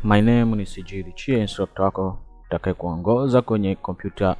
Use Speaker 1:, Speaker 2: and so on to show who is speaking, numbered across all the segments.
Speaker 1: My name ni Sijili Chia, instructor wako utakaye kuongoza kwenye computer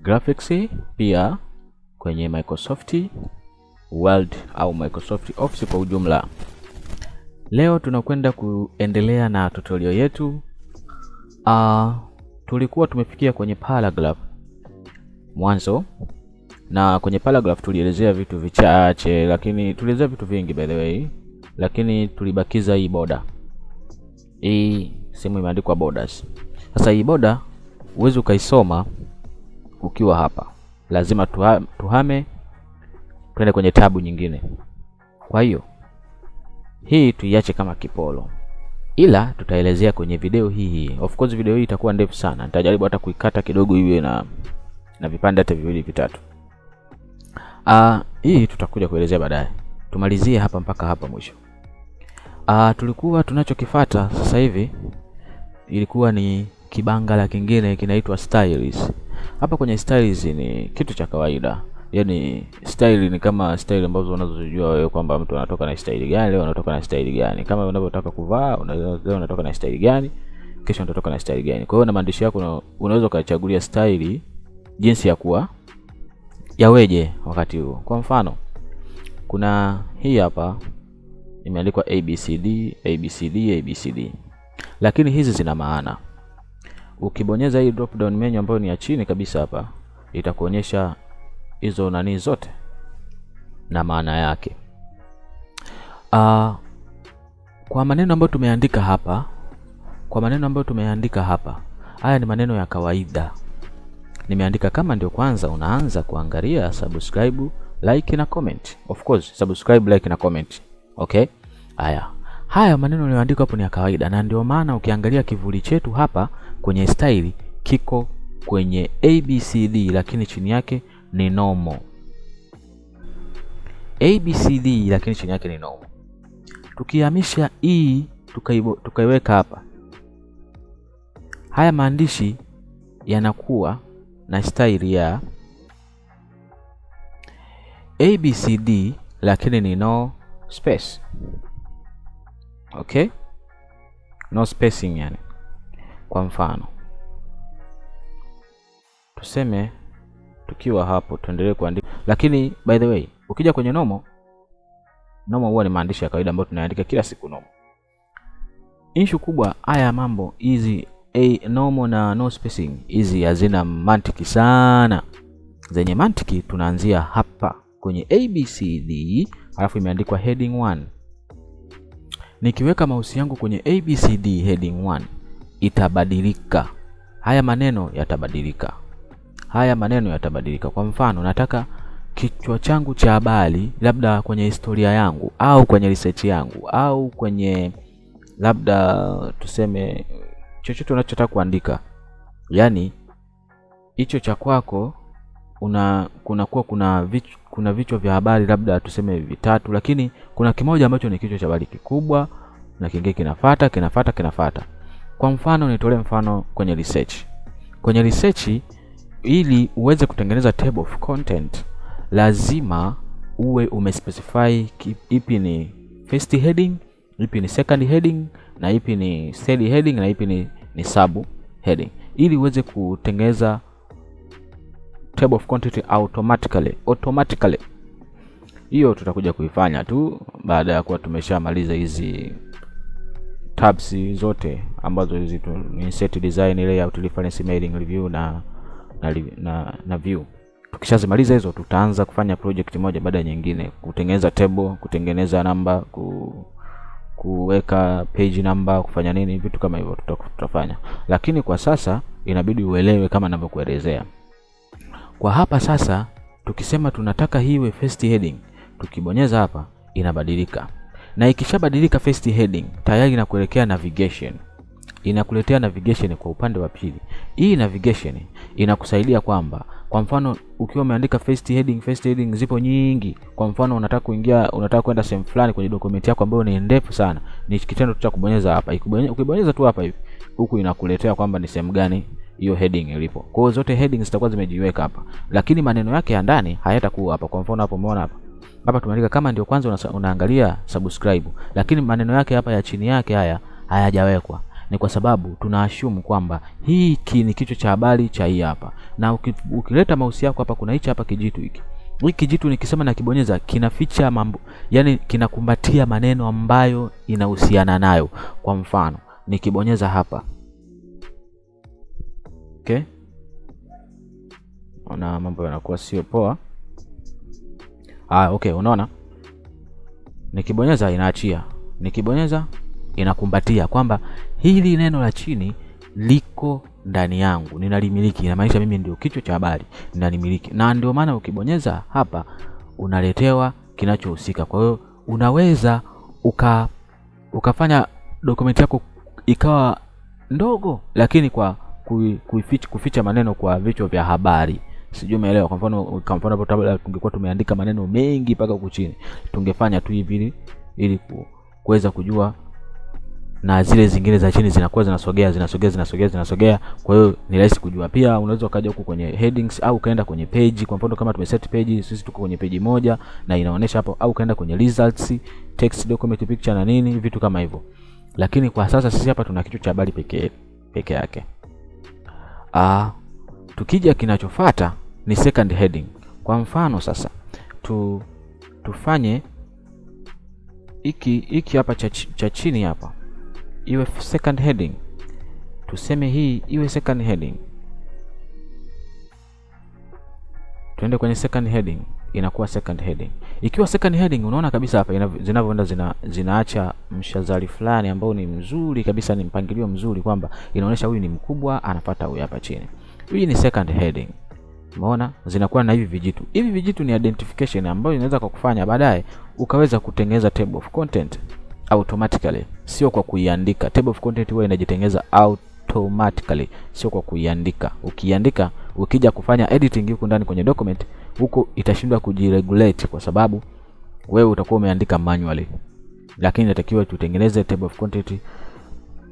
Speaker 1: graphics, pia kwenye Microsoft Word au Microsoft Office kwa ujumla. Leo tunakwenda kuendelea na tutorial yetu. Tulikuwa tumefikia kwenye paragraph mwanzo, na kwenye paragraph tulielezea vitu vichache, lakini tulielezea vitu vingi by the way, lakini tulibakiza hii border. Hii sehemu imeandikwa borders. Sasa hii border uweze ukaisoma ukiwa hapa. Lazima tuhame twende kwenye tabu nyingine. Kwa hiyo hii tuiache kama kipolo, ila tutaelezea kwenye video hii. Of course video hii itakuwa ndefu sana. Nitajaribu hata kuikata kidogo iwe na vipande hata viwili vitatu. Hii tutakuja kuelezea baadaye. Tumalizie hapa mpaka hapa mwisho. Tulikuwa tunachokifuata sasa hivi ilikuwa ni kibangala kingine kinaitwa styles. Hapa kwenye styles ni kitu cha kawaida. Yaani style ni kama style ambazo unazojua wewe kwamba mtu anatoka na style gani, leo anatoka na style gani. Kama unavyotaka kuvaa, leo unatoka na style gani, kesho unatoka na style gani. Kwa hiyo na maandishi yako unaweza kuchagulia style jinsi ya kuwa yaweje wakati huo. Kwa mfano, kuna hii hapa imeandikwa ABCD ABCD ABCD. Lakini hizi zina maana. Ukibonyeza hii drop down menu ambayo ni ya chini kabisa hapa, itakuonyesha hizo nani zote na maana yake. Kwa maneno ambayo tumeandika hapa, haya ni maneno ya kawaida. Nimeandika kama ndio kwanza unaanza kuangalia, subscribe, like na comment. Of course, subscribe, like na comment. Okay? Haya maneno niliyoandika hapo ni ya kawaida, na ndio maana ukiangalia kivuli chetu hapa kwenye style kiko kwenye ABCD, lakini chini yake ni normal. ABCD lakini chini yake ni normal. Tukihamisha hii tukaiweka hapa, haya maandishi yanakuwa na style ya ABCD lakini ni no space. Okay? No spacing yani. Kwa mfano, tuseme tukiwa hapo tuendelee kuandika, lakini by the way ukija kwenye normal huwa ni maandishi ya kawaida ambayo tunaandika kila siku normal. Issue kubwa haya mambo hizi normal na no spacing hizi hazina mantiki sana. Zenye mantiki tunaanzia hapa kwenye ABCD, alafu imeandikwa heading 1. Nikiweka mouse yangu kwenye ABCD heading 1 itabadilika. Haya maneno yatabadilika. Kwa mfano, nataka kichwa changu cha habari labda kwenye historia yangu au kwenye research yangu au kwenye labda tuseme chochote unachotaka kuandika. Yaani hicho cha kwako kuna vichwa vya habari labda tuseme vitatu, lakini kuna kimoja ambacho ni kichwa cha habari kikubwa na kingine kinafuata. Kwa mfano, nitolee mfano kwenye research. Kwenye research, ili uweze kutengeneza table of content, lazima uwe umespecify ipi ni first heading, ipi ni second heading, na ipi ni third heading, na ipi ni sub heading, ili uweze kutengeneza table of content automatically. Hiyo tutakuja kuifanya tu baada ya kuwa tumeshamaliza hizi tabs zote ambazo hizi ni insert, design, layout, reference, mailing, review na view. Tukishazimaliza hizo, tutaanza kufanya project moja baada ya nyingine, kutengeneza table, kutengeneza namba, kuweka page number, kufanya nini, vitu kama hivyo tutafanya. Lakini kwa sasa inabidi uelewe kama ninavyokuelezea. Kwa hapa sasa tukisema tunataka hiwe first heading, tukibonyeza hapa inabadilika. Na ikishabadilika first heading, tayari inakuelekea navigation. Inakuletea navigation kwa upande wa pili. Hii navigation inakusaidia kwamba, kwa mfano ukiwa umeandika first heading zipo nyingi. Kwa mfano unataka kwenda sehemu fulani kwenye document yako ambayo ni ndefu sana, ni kitendo cha kubonyeza hapa. Ukibonyeza tu hapa hivi, huku inakuletea kwamba ni sehemu gani hiyo heading ilipo. Kwa hiyo zote headings zitakuwa zimejiweka hapa, lakini maneno yake ya ndani hayatakuwa hapa. Kwa mfano hapo umeona hapa tumeandika kama ndio kwanza unaangalia, subscribe, lakini maneno yake hapa ya chini yake haya hayajawekwa. Ni kwa sababu tuna assume kwamba hiki ni kichwa cha habari cha hii hapa, na ukileta mouse yako hapa, kuna hichi hapa kijitu hiki. Hiki kijitu nikisema na kibonyeza, kinaficha mambo, yani kinakumbatia maneno ambayo inahusiana nayo. Kwa mfano nikibonyeza hapa, okay, ona mambo yanakuwa sio poa. Okay, unaona nikibonyeza inaachia, nikibonyeza inakumbatia kwamba hili neno la chini liko ndani yangu, ninalimiliki. Inamaanisha mimi ndio kichwa cha habari, ninalimiliki. Na ndio maana ukibonyeza hapa unaletewa kinachohusika. Kwa hiyo unaweza ukafanya document yako ikawa ndogo, lakini kwa kuficha maneno kwa vichwa vya habari. Sijui umeelewa? Kwa mfano hapo tungekuwa tumeandika maneno mengi mpaka huku chini, tungefanya tu hivi ili kuweza kujua, na zile zingine za chini zinakuwa zinasogea. Kwa hiyo ni rahisi kujua. Pia unaweza ukaja huku kwenye headings au kaenda kwenye page. Kwa mfano kama tumeset page, sisi tuko kwenye page moja na inaonyesha hapo, au kaenda kwenye results, text, document, picture na nini, vitu kama hivyo. Lakini kwa sasa sisi hapa tuna kichwa cha habari peke yake. Tukija kinachofuata ni second heading. Kwa mfano sasa tufanye iki hapa cha chini hapa iwe second heading. Tuseme hii iwe second heading. Tuende kwenye second heading, inakuwa second heading. Ikiwa second heading, unaona kabisa hapa zinavyoenda zinaacha mshazali fulani ambao ni mzuri kabisa, ni mpangilio mzuri, kwamba inaonyesha huyu ni mkubwa anafuata huyu hapa chini. Hii ni second heading. Umeona zinakuwa na hivi vijitu. Hivi vijitu ni identification ambayo inaweza kukufanya baadaye ukaweza kutengeneza table of content automatically, sio kwa kuiandika. Table of content huwa inajitengeneza automatically, sio kwa kuiandika. Ukiandika, ukija kufanya editing huko ndani kwenye document, huko itashindwa kujiregulate kwa sababu wewe utakuwa umeandika manually, lakini inatakiwa tutengeneze table of content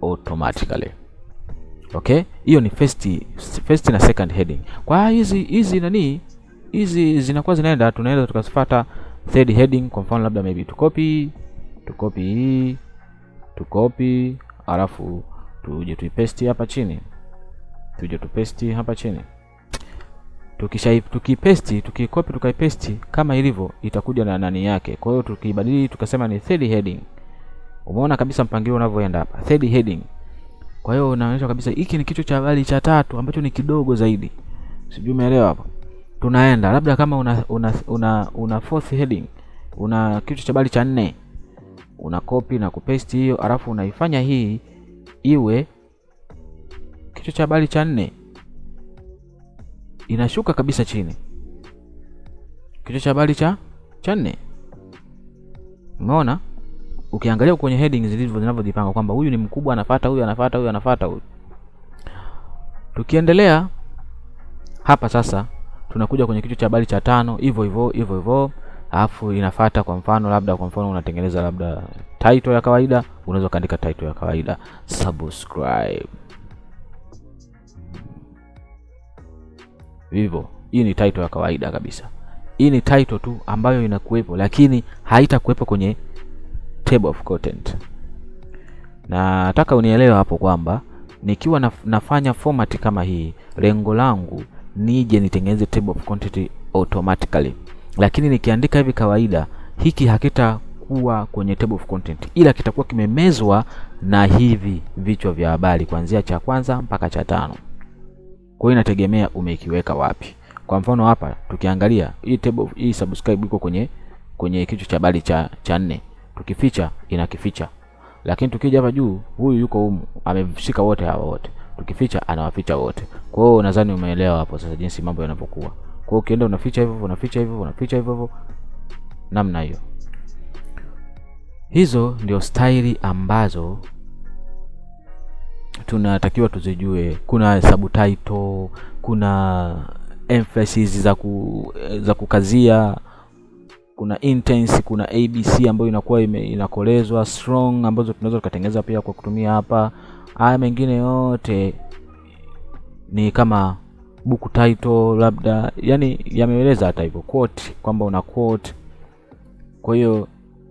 Speaker 1: automatically. Okay, hiyo ni first na second heading. Kwa hizi zinakuwa tunaweza tukafuata third heading. Kwa mfano labda maybe tucopy hii, alafu tuje tuipaste hapa chini, tukikopi tukaipaste kama ilivyo, itakuja na nani yake. Kwa hiyo tukibadili tukasema ni third heading. Umeona kabisa mpangilio unavyoenda hapa, third heading. Kwa hiyo unaonyesha kabisa hiki ni kichwa cha habari cha tatu ambacho ni kidogo zaidi. Sijui umeelewa hapo. Tunaenda labda kama una fourth heading, una kichwa cha habari cha 4, una copy na kupaste hiyo, alafu unaifanya hii iwe kichwa cha habari cha 4, inashuka kabisa chini, kichwa cha habari cha 4. Umeona? Ukiangalia kwenye headings zinavyojipanga kwamba huyu ni mkubwa anafuata huyu. Tukiendelea hapa sasa tunakuja kwenye kichwa cha habari cha 5, hivyo. Alafu inafuata, kwa mfano unatengeneza labda title ya kawaida, unaweza kaandika title ya kawaida subscribe. Hivyo hii ni title ya kawaida kabisa. Hii ni title tu ambayo inakuwepo, lakini haitakuwepo kwenye table of content. Na nataka unielewe hapo kwamba nikiwa nafanya format kama hii, lengo langu nije nitengeneze table of content automatically. Lakini nikiandika hivi kawaida, hiki hakitakuwa kwenye table of content, ila kitakuwa kimemezwa na hivi vichwa vya habari kuanzia cha kwanza mpaka cha 5. Kwa hiyo inategemea umekiweka wapi. Kwa mfano hapa tukiangalia hii subscribe iko kwenye kichwa cha habari cha 4. Tukificha inakificha. Lakini tukija hapa juu, huyu yuko humu ameshika wote hawa wote. Tukificha anawaficha wote. Kwa hiyo nadhani umeelewa hapo sasa jinsi mambo yanapokuwa. Kwa hiyo ukienda unaficha hivyo namna hiyo. Hizo ndio staili ambazo tunatakiwa tuzijue. Kuna subtitle, kuna emphasis za kukazia, kuna intense, kuna ABC ambayo inakuwa inakolezwa, strong ambazo tunaweza kutengeneza pia kwa kutumia hapa. Haya mengine yote ni kama book title labda, yani yameeleza hata hivyo quote, kwamba una quote. Kwa hiyo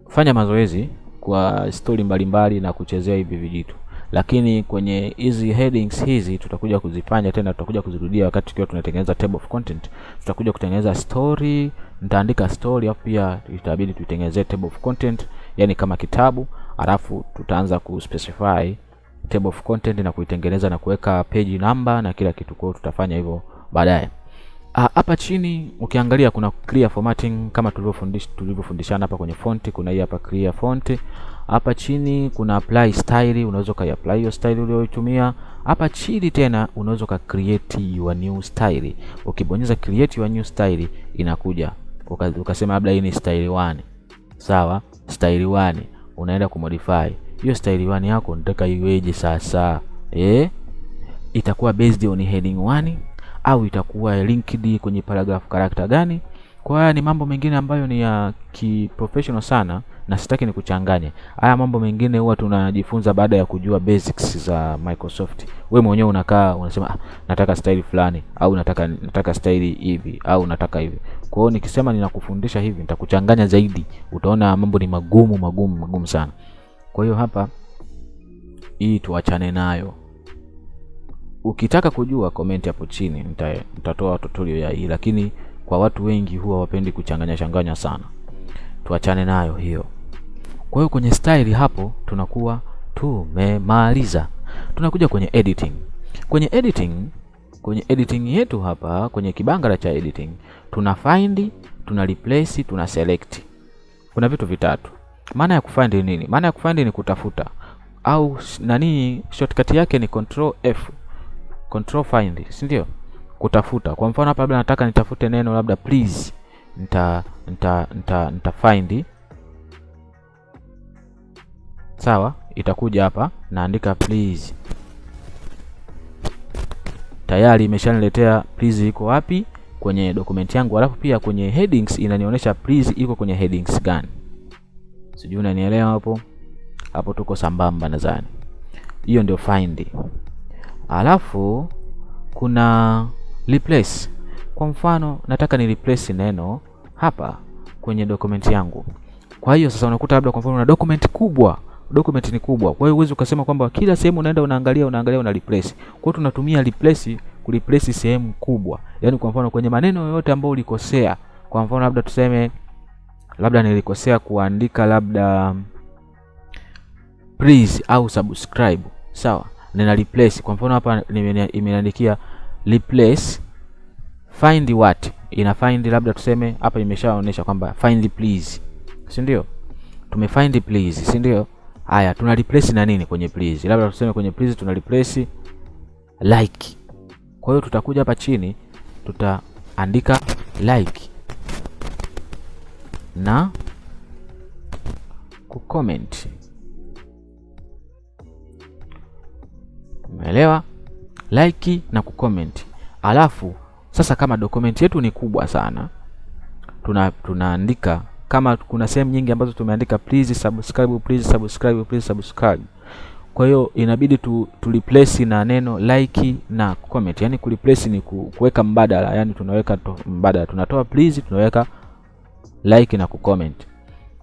Speaker 1: fanya mazoezi kwa story mbalimbali na kuchezea hivi vijitu. lakini kwenye hizi headings hizi tutakuja kuzifanya tena, tutakuja kuzirudia wakati tukiwa tunatengeneza table of content. Tutakuja kutengeneza story, nitaandika story, hapo pia itabidi tuitengeneze table of content, yani kama kitabu, alafu tutaanza kuspecify table of content na kuitengeneza na kuweka page number na kila kitu. Kwa tutafanya hivyo baadaye. Hapa chini ukiangalia kuna clear formatting kama tulivyofundishana hapa kwenye font. Kuna hii hapa clear font. Hapa chini kuna apply style, unaweza apply hiyo style uliyoitumia. Hapa chini tena unaweza create your new style. Ukibonyeza create your new style inakuja. Ukasema labda hii ni style 1. Sawa? Style 1 unaenda kumodify. Hiyo style 1 yako nataka iweje sasa? Itakuwa based on heading 1 au itakuwa linked kwenye paragraph character gani? Kwa hiyo ni mambo mengine ambayo ni ya kiprofessional sana na sitaki nikuchanganye. Haya mambo mengine huwa tunajifunza baada ya kujua basics za Microsoft. Wewe mwenyewe unakaa unasema nataka style fulani au nataka style hivi au nataka hivi. Kwa hiyo nikisema ninakufundisha hivi nitakuchanganya zaidi. Utaona mambo ni magumu sana. Kwa hiyo hapa hii tuachane nayo. Ukitaka kujua comment hapo chini, nitatoa tutorial ya hii, lakini kwa watu wengi huwa wapendi kuchanganya sana. Tuachane nayo hiyo. Kwa hiyo kwenye style hapo tunakuwa tumemaliza. Tunakuja kwenye editing. Kwenye editing yetu hapa kwenye kibangara cha editing, tuna find, tuna replace, tuna select. Kuna vitu vitatu. Maana ya kufind ni nini? Maana ya kufind ni kutafuta au shortcut yake ni control F. Control find, si ndio? Kutafuta. Kwa mfano hapa labda nataka nitafute neno labda please. Nita find. Sawa? Itakuja hapa naandika please. Tayari imeshaniletea please iko wapi kwenye document yangu. Alafu pia kwenye headings inanionyesha please iko kwenye headings gani. Sijui unanielewa hapo? Hapo tuko sambamba nadhani. Hiyo ndio find. Alafu kuna replace. Kwa mfano nataka ni replace neno hapa kwenye document yangu. Kwa hiyo sasa unakuta labda kwa mfano una document ni kubwa. Kwa hiyo uweze ukasema kwamba kila sehemu unaenda unaangalia una replace. Kwa hiyo tunatumia replace kureplace sehemu kubwa. Yaani kwa mfano kwenye maneno yoyote ambayo ulikosea. Kwa mfano labda tuseme labda nilikosea kuandika labda please au subscribe. Sawa? Nina replace. Kwa mfano hapa imeandikia replace find what. Ina find labda tuseme hapa imeshaonyesha kwamba find please. Si ndio? Tumefind please, si ndio? Haya, tuna replace na nini kwenye please? Labda tuseme kwenye please tuna replace like. Kwa hiyo tutakuja hapa chini tutaandika like na kucomment. Umeelewa? Like na kucomment. Alafu sasa kama document yetu ni kubwa sana, tunaandika kama kuna sehemu nyingi ambazo tumeandika please subscribe, please subscribe, please subscribe. Kwa hiyo inabidi tu replace na neno like na comment. Yani ku replace ni kuweka mbadala, yani tunaweka mbadala. Tunatoa please, tunaweka like na kucomment.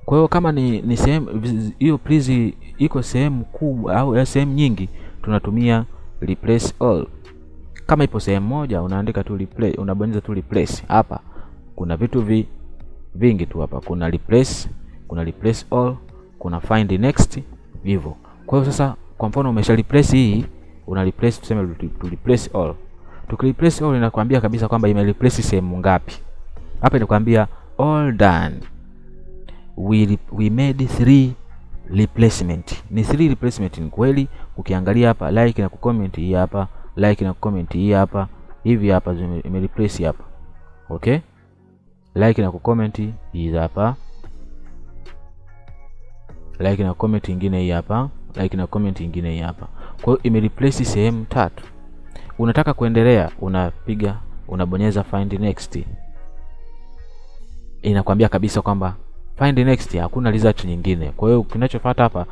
Speaker 1: Kwa hiyo kama ni sehemu hiyo please iko sehemu kubwa au sehemu nyingi, tunatumia replace all. Kama ipo sehemu moja unaandika tu replace, unabonyeza tu replace. Hapa kuna vitu vingi tu hapa. Kuna replace, kuna replace all, kuna find next, hivyo. Kwa hiyo sasa kwa mfano umesha replace hii, una replace tuseme to replace all. Tukireplace all inakwambia kabisa kwamba ime replace sehemu ngapi. Hapa inakwambia all done. We made 3 replacement. Ni 3 replacement ni kweli. Ukiangalia hapa like na kucomment hii hapa, like na kucomment hii hapa, hivi hapa ime replace hapa. Okay? Like na kucomment hii hapa, like na comment nyingine hii hapa, like na comment nyingine hii hapa. Kwa hiyo ime replace sehemu 3. Unataka kuendelea, unabonyeza find next. Inakwambia kabisa kwamba find next, hakuna result nyingine. Kwa hiyo kinachofuata hapa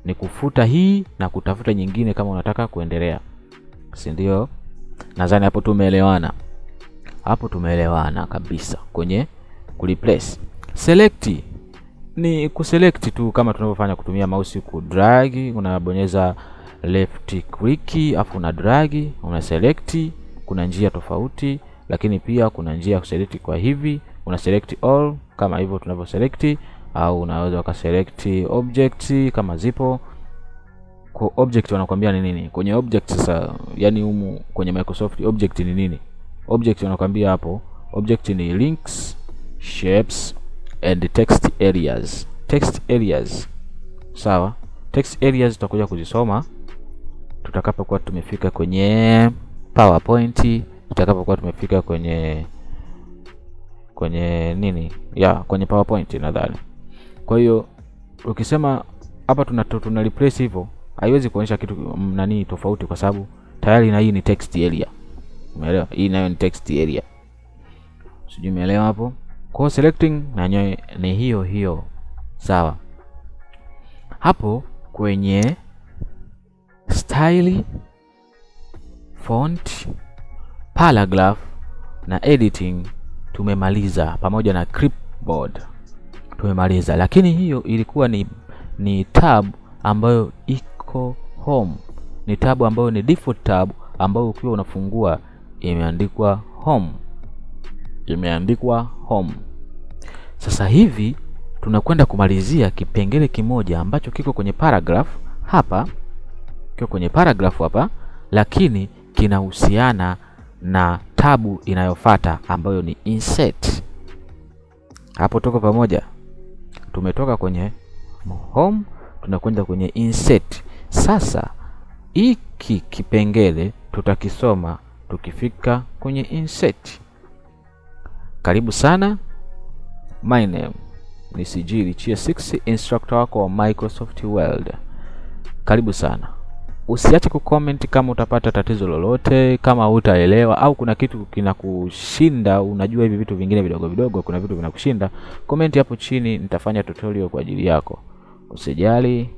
Speaker 1: ni kufuta hii na kutafuta nyingine kama unataka kuendelea. Si ndio? Nadhani hapo tumeelewana. Hapo tumeelewana kabisa kwenye kureplace. Select ni kuselect tu kama tunavyofanya kutumia mouse ku drag, unabonyeza left click afu una drag, una select. Kuna njia tofauti, lakini pia kuna njia ya kuselect kwa hivi, una select all kama hivyo tunavyo select, au unaweza ukaselect object kama zipo. Kwa object wanakuambia ni nini kwenye object sasa, yani humu kwenye Microsoft object ni nini? Object wanakuambia hapo, object ni links, shapes and text areas. Text areas, sawa. Text areas tutakuja kuzisoma tutakapokuwa tumefika kwenye PowerPoint, tutakapokuwa tumefika kwenye nini kwenye PowerPoint nadhani. Kwa hiyo ukisema hapa tuna replace hivyo, haiwezi kuonyesha kitu nani tofauti, kwa sababu tayari na hii ni text area. Umeelewa? Hii nayo ni text area. Sijui umeelewa hapo? Kwa selecting na nyoe ni hiyo. Sawa. Hapo kwenye style, font, paragraph na editing tumemaliza, pamoja na clipboard tumemaliza. Lakini hiyo ilikuwa ni tab ambayo iko home. Ni tab ambayo ni default tab ambayo ukiwa unafungua imeandikwa home. Sasa hivi tunakwenda kumalizia kipengele kimoja ambacho kiko kwenye paragraph hapa. Lakini kinahusiana na tabu inayofuata ambayo ni insert. Hapo tuko pamoja. Tumetoka kwenye home tunakwenda kwenye insert. Sasa hiki kipengele tutakisoma tukifika kwenye insert. Karibu sana. My name ni Sijili Chia 6, instructor wako wa Microsoft Word. Karibu sana. Usiache kucomment kama utapata tatizo lolote, kama hutaelewa au kuna kitu kinakushinda, unajua hivi vitu vingine vidogo vidogo kuna vitu vinakushinda, comment hapo chini, nitafanya tutorial kwa ajili yako. Usijali,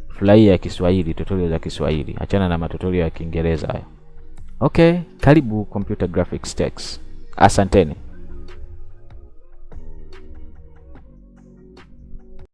Speaker 1: furahia ya Kiswahili, tutorial za Kiswahili. Achana na matutorial ya Kiingereza hayo. Okay, karibu Computer Graphics Techs. Asanteni.